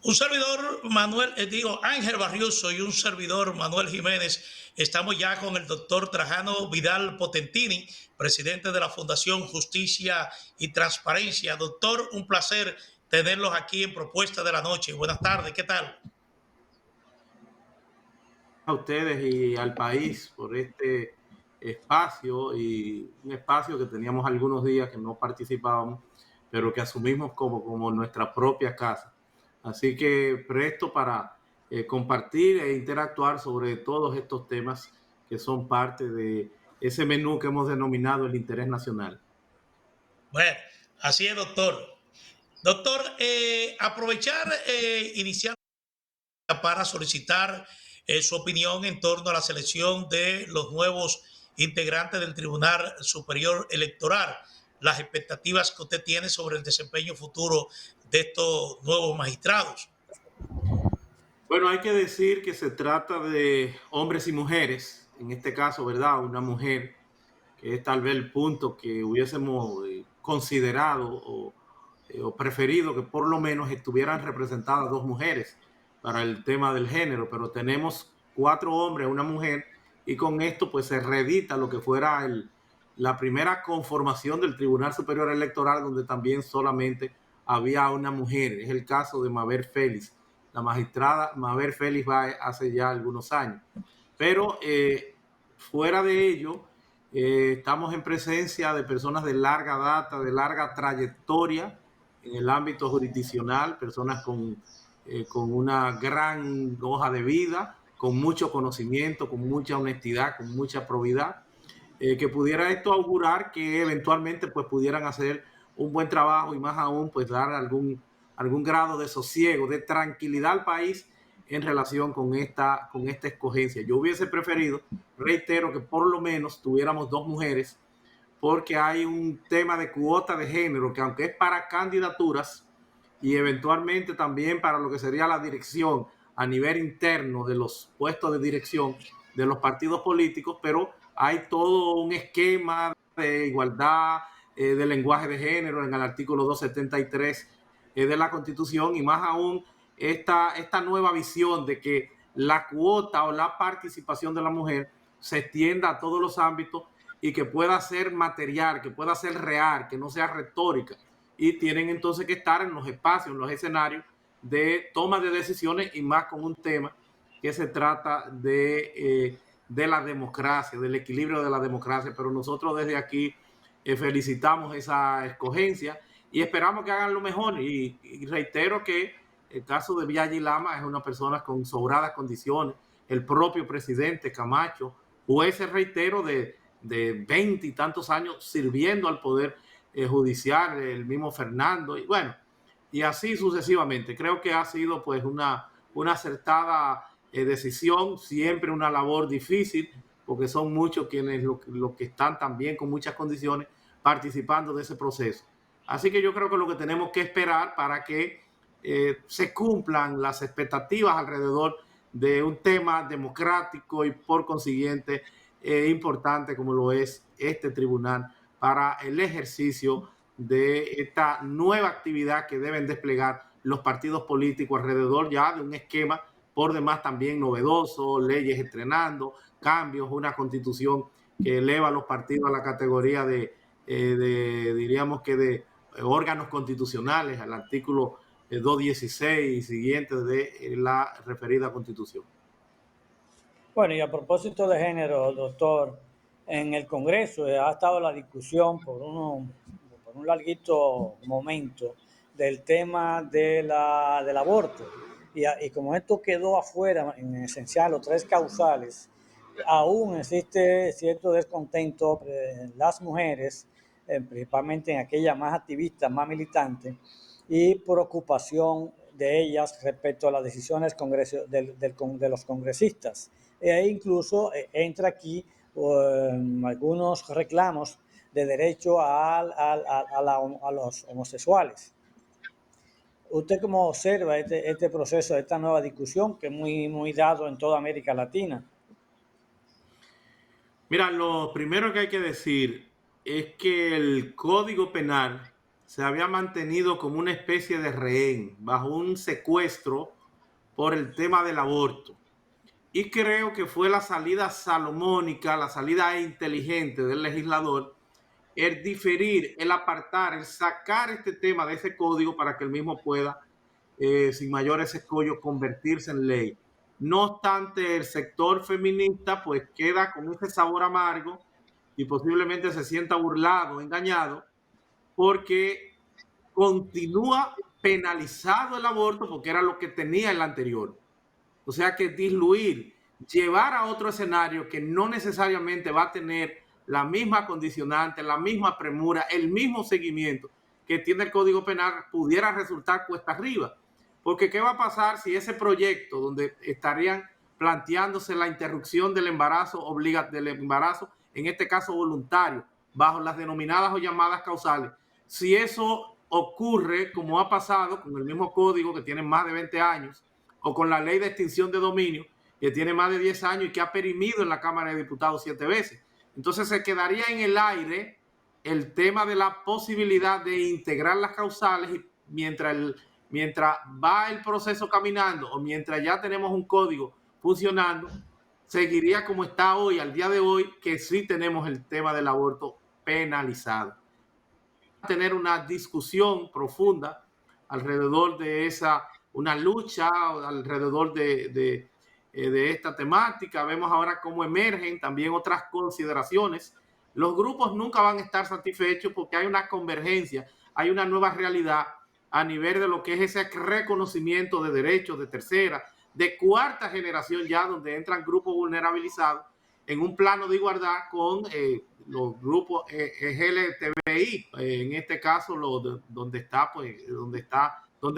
Un servidor, Manuel, digo, Ángel Barrioso y un servidor, Manuel Jiménez, estamos ya con el doctor Trajano Vidal Potentini, presidente de la Fundación Justicia y Transparencia. Doctor, un placer tenerlos aquí en Propuesta de la Noche. Buenas tardes, ¿qué tal? A ustedes y al país por este espacio y un espacio que teníamos algunos días que no participábamos, pero que asumimos como nuestra propia casa. Así que presto para compartir e interactuar sobre todos estos temas que son parte de ese menú que hemos denominado el interés nacional. Bueno, así es, doctor. Doctor, aprovechar iniciar para solicitar su opinión en torno a la selección de los nuevos integrantes del Tribunal Superior Electoral, las expectativas que usted tiene sobre el desempeño futuro de estos nuevos magistrados. Bueno, hay que decir que se trata de hombres y mujeres, en este caso, ¿verdad? Una mujer que es tal vez el punto que hubiésemos considerado o preferido que por lo menos estuvieran representadas dos mujeres para el tema del género, pero tenemos cuatro hombres, una mujer, y con esto pues se reedita lo que fuera la primera conformación del Tribunal Superior Electoral, donde también solamente había una mujer. Es el caso de Mabel Félix, la magistrada Mabel Félix va hace ya algunos años. Pero fuera de ello, estamos en presencia de personas de larga data, de larga trayectoria en el ámbito jurisdiccional, personas con una gran hoja de vida, con mucho conocimiento, con mucha honestidad, con mucha probidad, que pudiera esto augurar que eventualmente pues pudieran hacer un buen trabajo y más aún pues dar algún grado de sosiego, de tranquilidad al país en relación con esta escogencia. Yo hubiese preferido, reitero, que por lo menos tuviéramos dos mujeres, porque hay un tema de cuota de género que aunque es para candidaturas y eventualmente también para lo que sería la dirección a nivel interno de los puestos de dirección de los partidos políticos, pero hay todo un esquema de igualdad, de lenguaje de género en el artículo 273 de la Constitución y más aún esta nueva visión de que la cuota o la participación de la mujer se extienda a todos los ámbitos y que pueda ser material, que pueda ser real, que no sea retórica. Y tienen entonces que estar en los espacios, en los escenarios de toma de decisiones y más con un tema que se trata de la democracia, del equilibrio de la democracia. Pero nosotros desde aquí felicitamos esa escogencia y esperamos que hagan lo mejor. Y reitero que el caso de Villaji Lama es una persona con sobradas condiciones. El propio presidente Camacho, jueces, reitero, de 20 y tantos años sirviendo al poder judicial, el mismo Fernando, y bueno, y así sucesivamente. Creo que ha sido pues una acertada decisión, siempre una labor difícil, porque son muchos quienes lo que están también con muchas condiciones participando de ese proceso. Así que yo creo que lo que tenemos que esperar para que se cumplan las expectativas alrededor de un tema democrático y por consiguiente importante como lo es este tribunal para el ejercicio de esta nueva actividad que deben desplegar los partidos políticos alrededor ya de un esquema por demás también novedoso, leyes estrenando, cambios, una constitución que eleva a los partidos a la categoría diríamos que de órganos constitucionales, al artículo 216 y siguientes de la referida constitución. Bueno, y a propósito de género, doctor, en el Congreso ha estado la discusión por un larguito momento del tema del aborto. Y como esto quedó afuera, en esencial, los tres causales, aún existe cierto descontento en las mujeres, principalmente en aquellas más activistas, más militantes, y preocupación de ellas respecto a las decisiones de los congresistas. E incluso entra aquí algunos reclamos de derecho a los homosexuales. ¿Usted cómo observa este proceso, esta nueva discusión que es muy dado en toda América Latina? Mira, lo primero que hay que decir es que el Código Penal se había mantenido como una especie de rehén, bajo un secuestro por el tema del aborto. Y creo que fue la salida salomónica, la salida inteligente del legislador, el diferir, el apartar, el sacar este tema de ese código para que el mismo pueda, sin mayores escollos, convertirse en ley. No obstante, el sector feminista pues queda con ese sabor amargo y posiblemente se sienta burlado, engañado, porque continúa penalizado el aborto porque era lo que tenía el anterior. O sea que diluir, llevar a otro escenario que no necesariamente va a tener la misma condicionante, la misma premura, el mismo seguimiento que tiene el Código Penal, pudiera resultar cuesta arriba. Porque ¿qué va a pasar si ese proyecto donde estarían planteándose la interrupción del embarazo, del embarazo, en este caso voluntario, bajo las denominadas o llamadas causales, si eso ocurre como ha pasado con el mismo código que tiene más de 20 años, o con la ley de extinción de dominio, que tiene más de 10 años y que ha perimido en la Cámara de Diputados 7 veces? Entonces se quedaría en el aire el tema de la posibilidad de integrar las causales y mientras va el proceso caminando o mientras ya tenemos un código funcionando, seguiría como está hoy, al día de hoy, que sí tenemos el tema del aborto penalizado. Tener una discusión profunda alrededor de una lucha alrededor de esta temática. Vemos ahora cómo emergen también otras consideraciones. Los grupos nunca van a estar satisfechos porque hay una convergencia, hay una nueva realidad a nivel de lo que es ese reconocimiento de derechos de tercera, de cuarta generación ya, donde entran grupos vulnerabilizados en un plano de igualdad con los grupos LGTBI, en este caso donde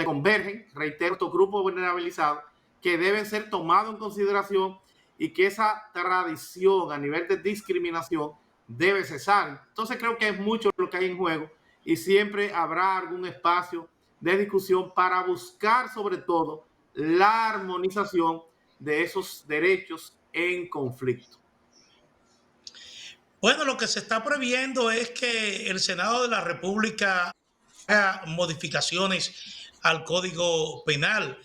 convergen, reitero, estos grupos vulnerabilizados que deben ser tomados en consideración y que esa tradición a nivel de discriminación debe cesar. Entonces creo que es mucho lo que hay en juego y siempre habrá algún espacio de discusión para buscar sobre todo la armonización de esos derechos en conflicto. Bueno, lo que se está previendo es que el Senado de la República haga modificaciones al Código Penal.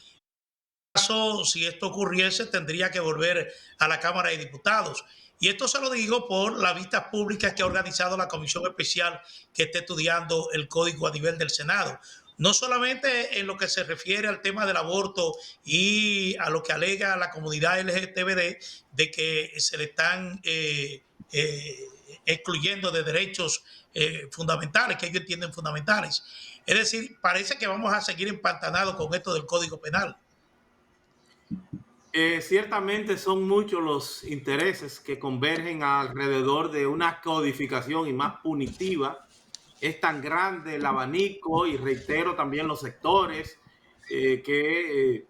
Caso, si esto ocurriese, tendría que volver a la Cámara de Diputados. Y esto se lo digo por las vistas públicas que ha organizado la Comisión Especial que está estudiando el Código a nivel del Senado. No solamente en lo que se refiere al tema del aborto y a lo que alega la comunidad LGTB de que se le están excluyendo de derechos fundamentales, que ellos entienden fundamentales. Es decir, parece que vamos a seguir empantanados con esto del Código Penal. Ciertamente son muchos los intereses que convergen alrededor de una codificación y más punitiva. Es tan grande el abanico y reitero también los sectores que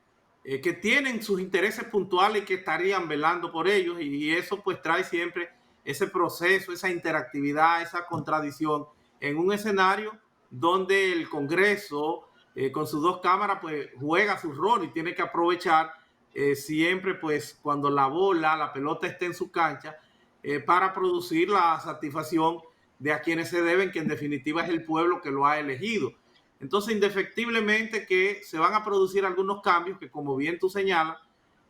tienen sus intereses puntuales y que estarían velando por ellos, y eso pues trae siempre ese proceso, esa interactividad, esa contradicción en un escenario donde el Congreso con sus dos cámaras pues juega su rol y tiene que aprovechar siempre pues cuando la pelota esté en su cancha para producir la satisfacción de a quienes se deben, que en definitiva es el pueblo que lo ha elegido. Entonces, indefectiblemente que se van a producir algunos cambios que, como bien tú señalas,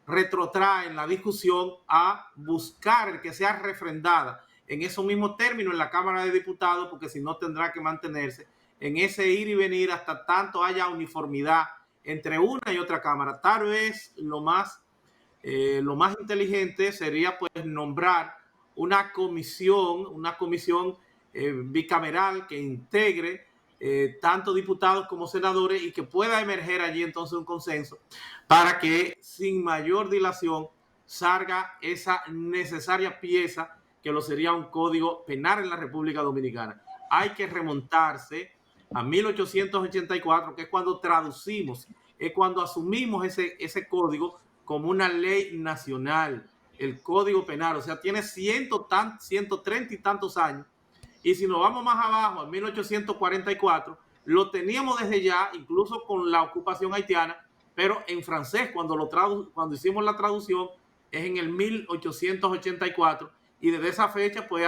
retrotraen la discusión a buscar el que sea refrendada en esos mismos términos en la Cámara de Diputados, porque si no tendrá que mantenerse en ese ir y venir hasta tanto haya uniformidad entre una y otra Cámara. Tal vez lo más inteligente sería pues nombrar una comisión bicameral que integre tanto diputados como senadores y que pueda emerger allí entonces un consenso para que sin mayor dilación salga esa necesaria pieza que lo sería un código penal en la República Dominicana. Hay que remontarse a 1884, que es cuando traducimos, es cuando asumimos ese código como una ley nacional, el Código Penal. O sea, tiene 130 y tantos años. Y si nos vamos más abajo, en 1844, lo teníamos desde ya, incluso con la ocupación haitiana, pero en francés, cuando hicimos la traducción, es en el 1884, y desde esa fecha pues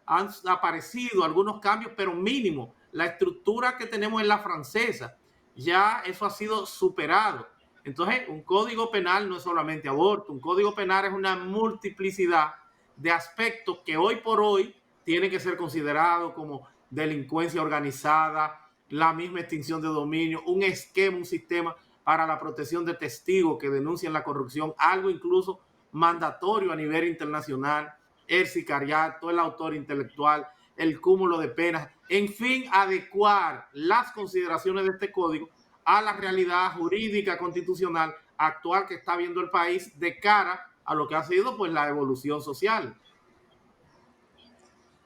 han aparecido algunos cambios, pero mínimos, la estructura que tenemos en la francesa. Ya eso ha sido superado. Entonces, un código penal no es solamente aborto, un código penal es una multiplicidad de aspectos que hoy por hoy tienen que ser considerados como delincuencia organizada, la misma extinción de dominio, un esquema, un sistema para la protección de testigos que denuncian la corrupción, algo incluso mandatorio a nivel internacional, el sicariato, el autor intelectual, el cúmulo de penas, en fin, adecuar las consideraciones de este código a la realidad jurídica constitucional actual que está viendo el país de cara a lo que ha sido pues la evolución social.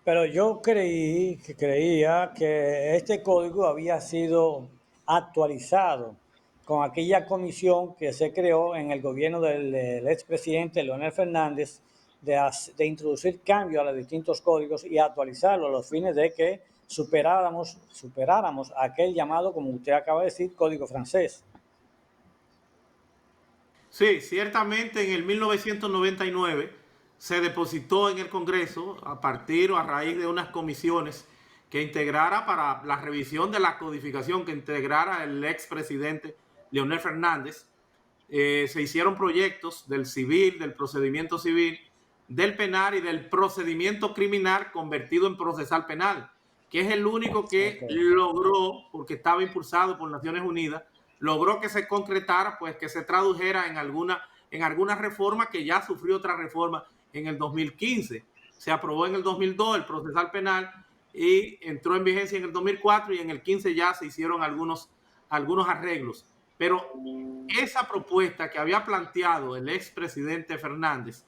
Pero yo creía que este código había sido actualizado con aquella comisión que se creó en el gobierno del expresidente Leonel Fernández de introducir cambios a los distintos códigos y actualizarlos a los fines de que superáramos aquel llamado, como usted acaba de decir, código francés. Sí, ciertamente en el 1999 se depositó en el Congreso a partir o a raíz de unas comisiones que integrara para la revisión de la codificación que integrara el expresidente Leonel Fernández. Se hicieron proyectos del civil, del procedimiento civil, del penal y del procedimiento criminal convertido en procesal penal, que es el único que logró, porque estaba impulsado por Naciones Unidas, logró que se concretara, pues que se tradujera en alguna reforma que ya sufrió otra reforma en el 2015. Se aprobó en el 2002 el procesal penal y entró en vigencia en el 2004 y en el 15 ya se hicieron algunos arreglos. Pero esa propuesta que había planteado el expresidente Fernández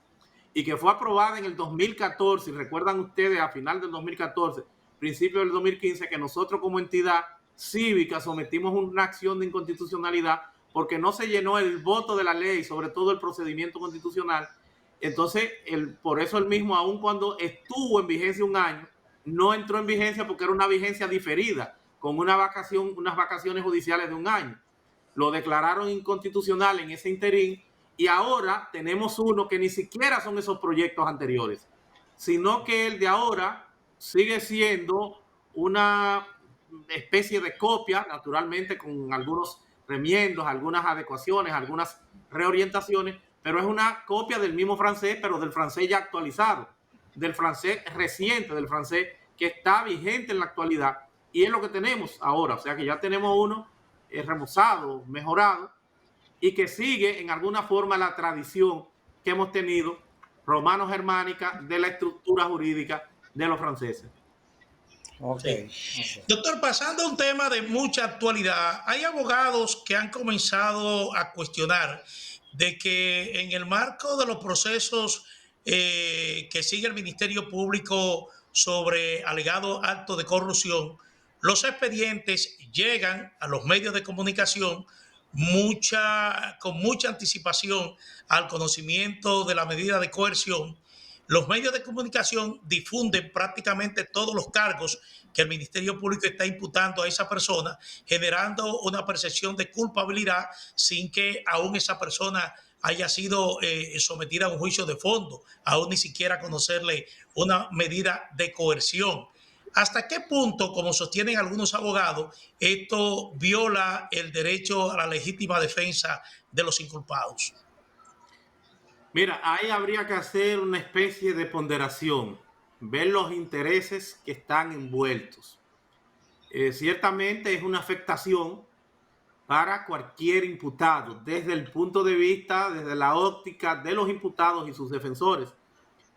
y que fue aprobada en el 2014, y recuerdan ustedes a final del 2014, principio del 2015, que nosotros como entidad cívica sometimos una acción de inconstitucionalidad porque no se llenó el voto de la ley, sobre todo el procedimiento constitucional. Entonces, por eso el mismo, aun cuando estuvo en vigencia un año, no entró en vigencia porque era una vigencia diferida, con unas vacaciones judiciales de un año. Lo declararon inconstitucional en ese interín y ahora tenemos uno que ni siquiera son esos proyectos anteriores, sino que el de ahora sigue siendo una especie de copia, naturalmente con algunos remiendos, algunas adecuaciones, algunas reorientaciones, pero es una copia del mismo francés, pero del francés ya actualizado, del francés reciente, del francés que está vigente en la actualidad, y es lo que tenemos ahora. O sea que ya tenemos uno remozado, mejorado, y que sigue en alguna forma la tradición que hemos tenido romano-germánica de la estructura jurídica de los franceses. Okay. Doctor, pasando a un tema de mucha actualidad, hay abogados que han comenzado a cuestionar de que en el marco de los procesos que sigue el Ministerio Público sobre alegado acto de corrupción, los expedientes llegan a los medios de comunicación con mucha anticipación al conocimiento de la medida de coerción. Los medios de comunicación difunden prácticamente todos los cargos que el Ministerio Público está imputando a esa persona, generando una percepción de culpabilidad sin que aún esa persona haya sido sometida a un juicio de fondo, aún ni siquiera conocerle una medida de coerción. ¿Hasta qué punto, como sostienen algunos abogados, esto viola el derecho a la legítima defensa de los inculpados? Mira, ahí habría que hacer una especie de ponderación, ver los intereses que están envueltos. Ciertamente es una afectación para cualquier imputado, desde el punto de vista, desde la óptica de los imputados y sus defensores,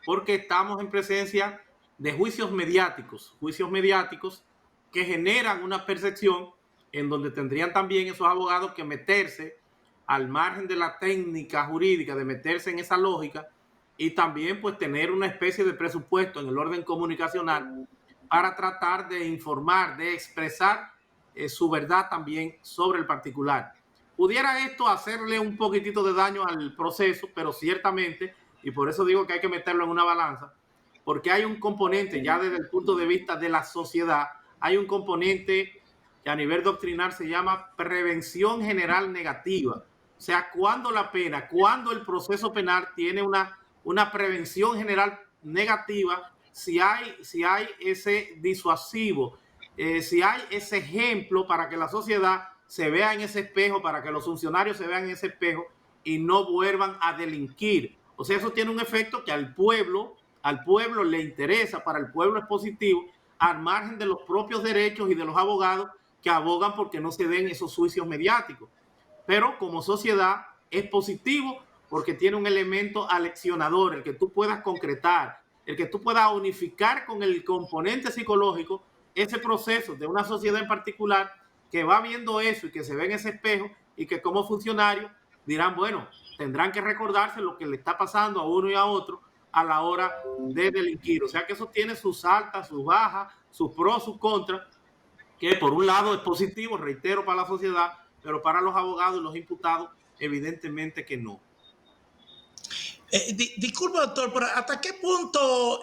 porque estamos en presencia de juicios mediáticos que generan una percepción en donde tendrían también esos abogados que meterse al margen de la técnica jurídica, de meterse en esa lógica y también pues tener una especie de presupuesto en el orden comunicacional para tratar de informar, de expresar su verdad también sobre el particular. Pudiera esto hacerle un poquitito de daño al proceso, pero ciertamente, y por eso digo que hay que meterlo en una balanza, porque hay un componente ya desde el punto de vista de la sociedad, hay un componente que a nivel doctrinal se llama prevención general negativa. O sea, cuando la pena, cuando el proceso penal tiene una prevención general negativa, si hay ese disuasivo si hay ese ejemplo para que la sociedad se vea en ese espejo, para que los funcionarios se vean en ese espejo y no vuelvan a delinquir. O sea, eso tiene un efecto que al pueblo le interesa, para el pueblo es positivo, al margen de los propios derechos y de los abogados que abogan porque no se den esos juicios mediáticos. Pero como sociedad es positivo porque tiene un elemento aleccionador, el que tú puedas concretar, el que tú puedas unificar con el componente psicológico ese proceso de una sociedad en particular que va viendo eso y que se ve en ese espejo y que como funcionarios dirán, bueno, tendrán que recordarse lo que le está pasando a uno y a otro a la hora de delinquir. O sea que eso tiene sus altas, sus bajas, sus pros, sus contras, que por un lado es positivo, reitero, para la sociedad, pero para los abogados y los imputados, evidentemente que no. Disculpa, doctor, pero ¿hasta qué punto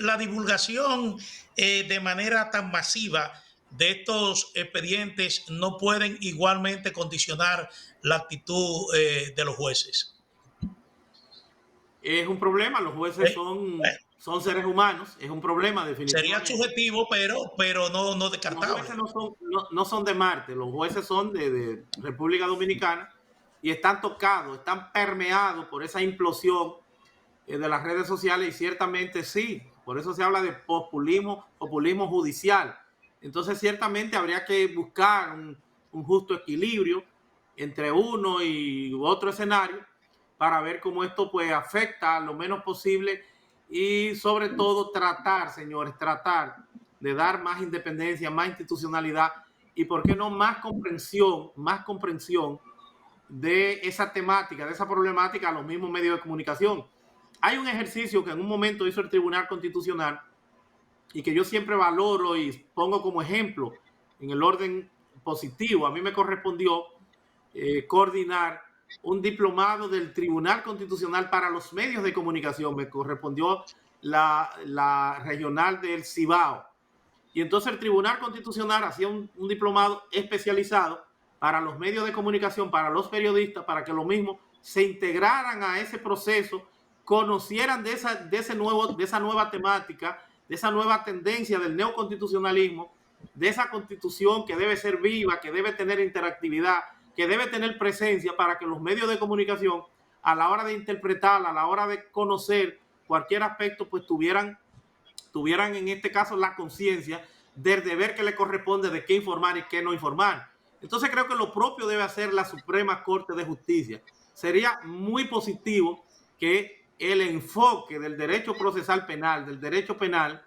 la divulgación de manera tan masiva de estos expedientes no pueden igualmente condicionar la actitud de los jueces? Es un problema, los jueces son seres humanos, es un problema definitivamente. Sería subjetivo, pero no Los descartable. jueces no son de Marte, los jueces son de República Dominicana y están tocados, están permeados por esa implosión de las redes sociales y ciertamente sí, por eso se habla de populismo judicial. Entonces ciertamente habría que buscar un justo equilibrio entre uno y otro escenario para ver cómo esto pues afecta lo menos posible y sobre todo tratar, señores, tratar de dar más independencia, más institucionalidad y por qué no más comprensión de esa temática, de esa problemática a los mismos medios de comunicación. Hay un ejercicio que en un momento hizo el Tribunal Constitucional y que yo siempre valoro y pongo como ejemplo en el orden positivo. A mí me correspondió coordinar un diplomado del Tribunal Constitucional para los medios de comunicación. Me correspondió la regional del Cibao. Y entonces el Tribunal Constitucional hacía un diplomado especializado para los medios de comunicación, para los periodistas, para que lo mismo se integraran a ese proceso, conocieran de esa nueva temática, de esa nueva tendencia del neoconstitucionalismo, de esa constitución que debe ser viva, que debe tener interactividad, que debe tener presencia para que los medios de comunicación, a la hora de interpretarla, a la hora de conocer cualquier aspecto, pues tuvieran en este caso la conciencia del deber que le corresponde de qué informar y qué no informar. Entonces creo que lo propio debe hacer la Suprema Corte de Justicia. Sería muy positivo que el enfoque del derecho procesal penal, del derecho penal,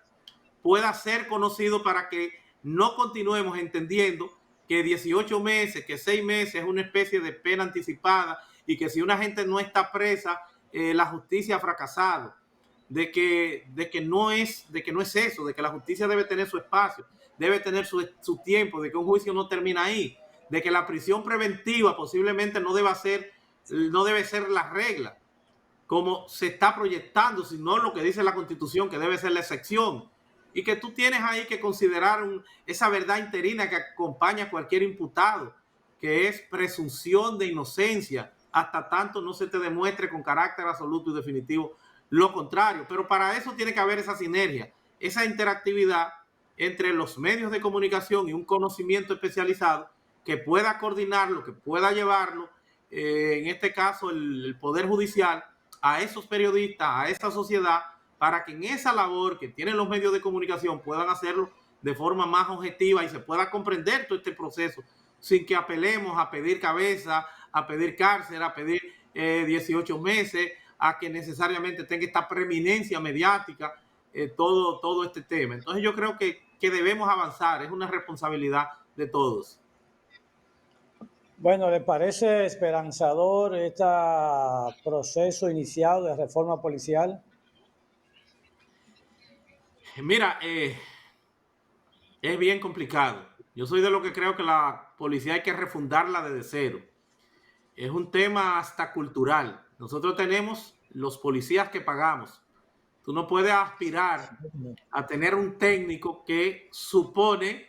pueda ser conocido para que no continuemos entendiendo que 18 meses, que 6 meses es una especie de pena anticipada y que si una gente no está presa, la justicia ha fracasado. De que no es eso, de que la justicia debe tener su espacio, debe tener su tiempo, de que un juicio no termina ahí, de que la prisión preventiva posiblemente no debe ser la regla, como se está proyectando, sino lo que dice la Constitución, que debe ser la excepción. Y que tú tienes ahí que considerar esa verdad interina que acompaña a cualquier imputado, que es presunción de inocencia, hasta tanto no se te demuestre con carácter absoluto y definitivo lo contrario. Pero para eso tiene que haber esa sinergia, esa interactividad entre los medios de comunicación y un conocimiento especializado que pueda coordinarlo, que pueda llevarlo, en este caso el Poder Judicial, a esos periodistas, a esa sociedad, para que en esa labor que tienen los medios de comunicación puedan hacerlo de forma más objetiva y se pueda comprender todo este proceso sin que apelemos a pedir cabeza, a pedir cárcel, a pedir 18 meses, a que necesariamente tenga esta preeminencia mediática, todo este tema. Entonces yo creo que debemos avanzar, es una responsabilidad de todos. Bueno, ¿le parece esperanzador este proceso iniciado de reforma policial? Mira, es bien complicado. Yo soy de lo que creo que la policía hay que refundarla desde cero. Es un tema hasta cultural. Nosotros tenemos los policías que pagamos. Tú no puedes aspirar a tener un técnico que supone,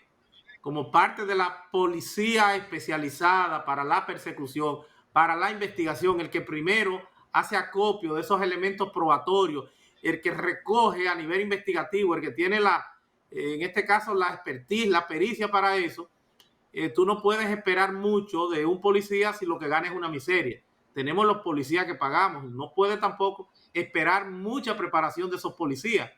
como parte de la policía especializada para la persecución, para la investigación, el que primero hace acopio de esos elementos probatorios, el que recoge a nivel investigativo, el que tiene en este caso la expertise, la pericia para eso, tú no puedes esperar mucho de un policía si lo que gana es una miseria. Tenemos los policías que pagamos, no puede tampoco esperar mucha preparación de esos policías.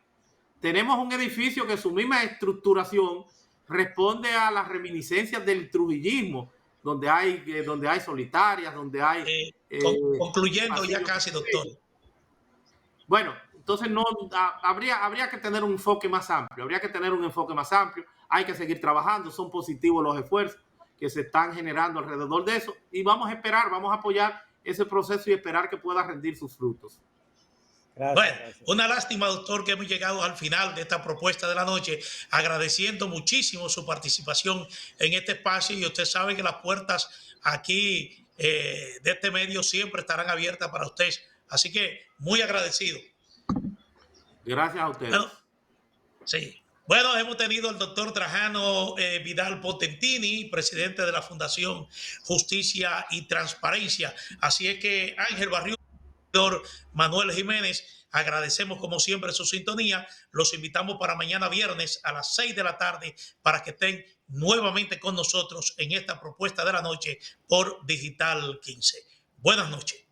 Tenemos un edificio que su misma estructuración responde a las reminiscencias del trujillismo, donde hay solitarias, donde hay... concluyendo ya casi, doctor. Bueno, entonces no habría que tener un enfoque más amplio, hay que seguir trabajando, son positivos los esfuerzos que se están generando alrededor de eso y vamos a esperar, vamos a apoyar ese proceso y esperar que pueda rendir sus frutos. Gracias, bueno, gracias. Una lástima, doctor, que hemos llegado al final de esta propuesta de la noche, agradeciendo muchísimo su participación en este espacio y usted sabe que las puertas aquí de este medio siempre estarán abiertas para usted, así que muy agradecido. Gracias a ustedes. Bueno, sí. Bueno, hemos tenido al doctor Trajano Vidal Potentini, presidente de la Fundación Justicia y Transparencia. Así es que Ángel Barrio, Manuel Jiménez, agradecemos como siempre su sintonía. Los invitamos para mañana viernes a las 6 de la tarde para que estén nuevamente con nosotros en esta propuesta de la noche por Digital 15. Buenas noches.